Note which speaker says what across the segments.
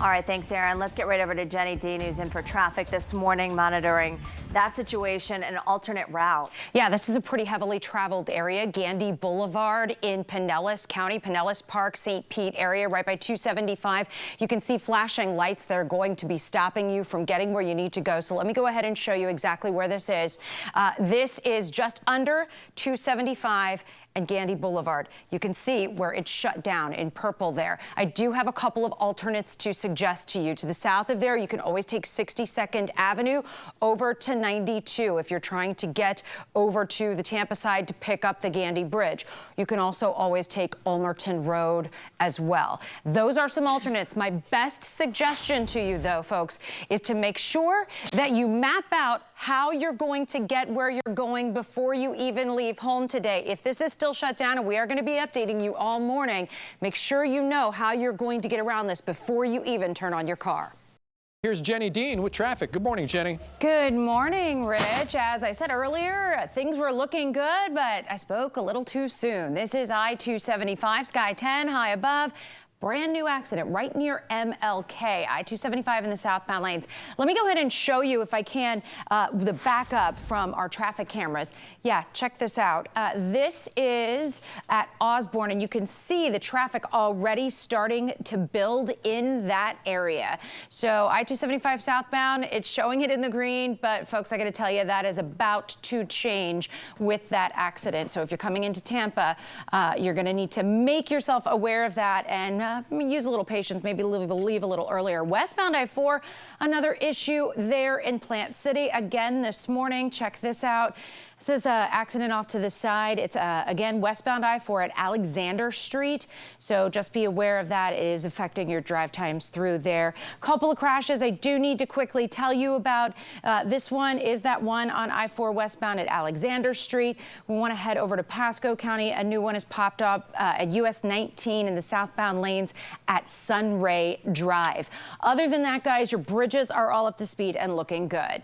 Speaker 1: All right, thanks, Aaron. Let's get right over to Jenny Dean, who's in for traffic this morning, monitoring that situation and alternate routes.
Speaker 2: Yeah, this is a pretty heavily traveled area. Gandy Boulevard in Pinellas County, Pinellas Park, St. Pete area, right by 275. You can see flashing lights that are going to be stopping you from getting where you need to go. So let me go ahead and show you exactly where this is. This is just under 275 and Gandy Boulevard. You can see where it's shut down in purple there. I do have a couple of alternates to suggest to you. To the south of there, you can always take 62nd Avenue over to 92 if you're trying to get over to the Tampa side to pick up the Gandy Bridge. You can also always take Ulmerton Road as well. Those are some alternates. My best suggestion to you, though, folks, is to make sure that you map out how you're going to get where you're going before you even leave home today. If this is still shut down, and we are going to be updating you all morning, make sure you know how you're going to get around this before you even turn on your car.
Speaker 3: Here's Jenny Dean with traffic. Good morning, Jenny.
Speaker 2: Good morning, Rich. As I said earlier, things were looking good, but I spoke a little too soon. This is I-275, Sky 10, high above. Brand new accident right near MLK, I-275 in the southbound lanes. Let me go ahead and show you, if I can, the backup from our traffic cameras. Yeah, check this out. This is at Osborne, and you can see the traffic already starting to build in that area. So I-275 southbound, it's showing it in the green, but folks, I got to tell you, that is about to change with that accident. So if you're coming into Tampa, you're going to need to make yourself aware of that and use a little patience, maybe leave a little earlier. Westbound I-4, another issue there in Plant City. Again, this morning, check this out. This is an accident off to the side. It's, again, westbound I-4 at Alexander Street. So just be aware of that. It is affecting your drive times through there. Couple of crashes I do need to quickly tell you about. This one is that one on I-4 westbound at Alexander Street. We want to head over to Pasco County. A new one has popped up at US 19 in the southbound lanes at Sunray Drive. Other than that, guys, your bridges are all up to speed and looking good.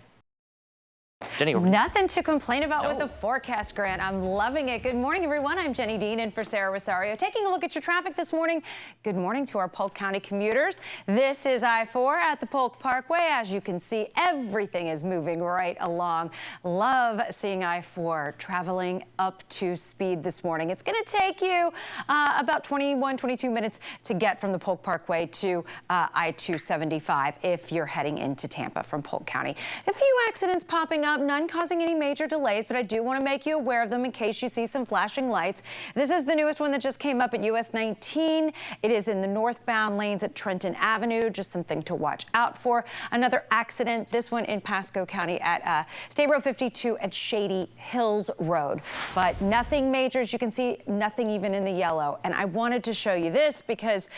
Speaker 4: Jenny,
Speaker 1: nothing to complain about with the forecast, Grant. I'm loving it. Good morning, everyone. I'm Jenny Dean in for Sarah Rosario. Taking a look at your traffic this morning. Good morning to our Polk County commuters. This is I-4 at the Polk Parkway. As you can see, everything is moving right along. Love seeing I-4 traveling up to speed this morning. It's going to take you about 22 minutes to get from the Polk Parkway to I-275 if you're heading into Tampa from Polk County. A few accidents popping up, none causing any major delays, but I do want to make you aware of them in case you see some flashing lights. This is the newest one that just came up at US 19. It is in the northbound lanes at Trenton Avenue. Just something to watch out for. Another accident, this one in Pasco County at State Road 52 at Shady Hills Road. But nothing major, as you can see, nothing even in the yellow. And I wanted to show you this because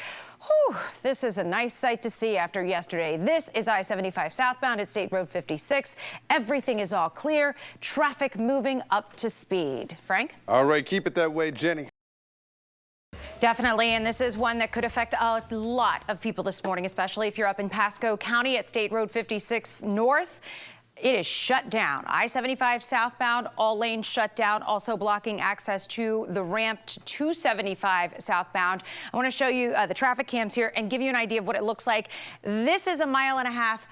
Speaker 1: this is a nice sight to see after yesterday. This is I-75 southbound at State Road 56. Everything is all clear. Traffic moving up to speed. Frank?
Speaker 5: All right, keep it that way, Jenny.
Speaker 1: Definitely, and this is one that could affect a lot of people this morning, especially if you're up in Pasco County at State Road 56 North. It is shut down. I-75 southbound, all lanes shut down, also blocking access to the ramp to 275 southbound. I want to show you the traffic cams here and give you an idea of what it looks like. This is a mile and a half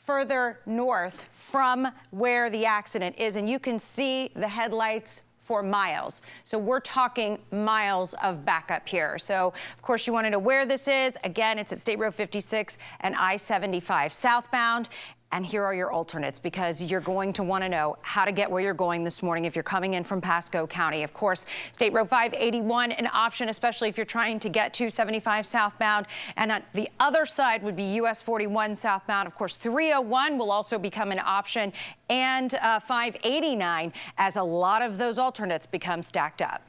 Speaker 1: further north from where the accident is, and you can see the headlights for miles. So we're talking miles of backup here. So, of course, you want to know where this is. Again, it's at State Road 56 and I-75 southbound. And here are your alternates, because you're going to want to know how to get where you're going this morning if you're coming in from Pasco County. Of course, State Road 581, an option, especially if you're trying to get to 75 southbound. And on the other side would be US 41 southbound. Of course, 301 will also become an option, and 589, as a lot of those alternates become stacked up.